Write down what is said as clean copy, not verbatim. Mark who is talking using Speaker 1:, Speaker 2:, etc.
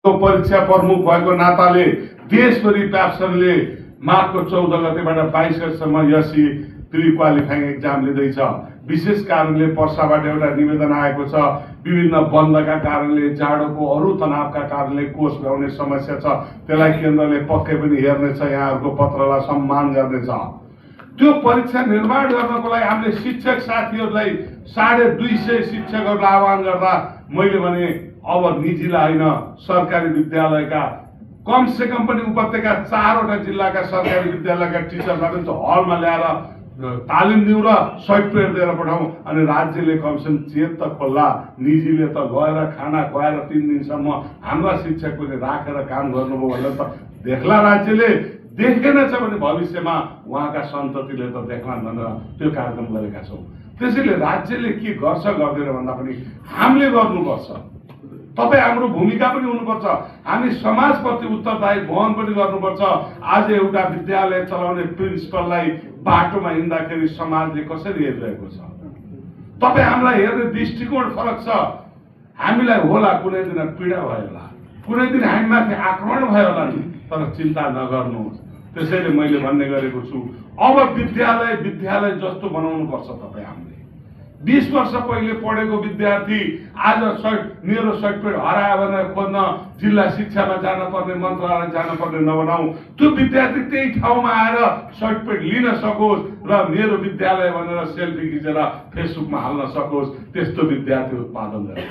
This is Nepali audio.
Speaker 1: परीक्षा प्रमुख भएको नाताले देशभरि प्याप्सनले मार्चको 14 गतेबाट 22 गतेसम्म यसी प्री क्वालिफाइङ एक्जाम लिँदैछ। विशेष कारणले पर्साबाट एउटा निवेदन आएको छ, विभिन्न बन्दका कारणले, जाडोको अरू तनावका कारणले कोष भ्याउने समस्या छ, त्यसलाई केन्द्रले पक्कै पनि हेर्नेछ, यहाँहरूको पत्रलाई सम्मान गर्नेछ। त्यो परीक्षा निर्माण गर्नको लागि हामीले शिक्षक साथीहरूलाई 250 शिक्षकहरूलाई आह्वान गर्दा मैले भने अब निजीलाई होइन, सरकारी विद्यालयका कमसे कम पनि उपत्यका 4वटा जिल्लाका सरकारी विद्यालयका टिचरलाई पनि हलमा ल्याएर तालिम दिउँ र सफ्टवेयर दिएर पठाउँ। अनि राज्यले कमसेकम चेत त खोल्ला, निजीले त गएर खाना खुवाएर 3 दिनसम्म हाम्रा शिक्षक पनि राखेर काम गर्नुभयो भनेर त देख्ला। राज्यले देखेनछ भने भविष्यमा उहाँका सन्ततिले त देख्ला भनेर त्यो कार्यक्रम गरेका छौँ। त्यसैले राज्यले के गर्छ गर्दैन भन्दा पनि हामीले गर्नुपर्छ। तपाईँ हाम्रो भूमिका पनि हुनुपर्छ। हामी समाजप्रति उत्तरदायी वहन पनि गर्नुपर्छ। आज एउटा विद्यालय चलाउने प्रिन्सिपललाई बाटोमा हिँड्दाखेरि समाजले कसरी हेरिरहेको छ? तपाईँ हामीलाई हेर्ने दृष्टिकोण फरक छ। हामीलाई होला कुनै दिन पीडा भयो होला, कुनै दिन हामीमाथि आक्रमण भयो होला नि, तर चिन्ता नगर्नुहोस्। त्यसैले मैले भन्ने गरेको छु, अब विद्यालय जस्तो बनाउनुपर्छ। तपाईँ हामीले 20 वर्ष पहिले पढेको विद्यार्थी आज मेरो सर्टिफिकेट हरायो भनेर खोज्न जिल्ला शिक्षामा जानुपर्ने, मन्त्रालय जानुपर्ने नबनाऊ। त्यो विद्यार्थी त्यही ठाउँमा आएर सर्टिफिकेट लिन सकोस् र मेरो विद्यालय भनेर सेल्फी खिचेर फेसबुकमा हाल्न सकोस्, त्यस्तो विद्यार्थी उत्पादन गर्नु।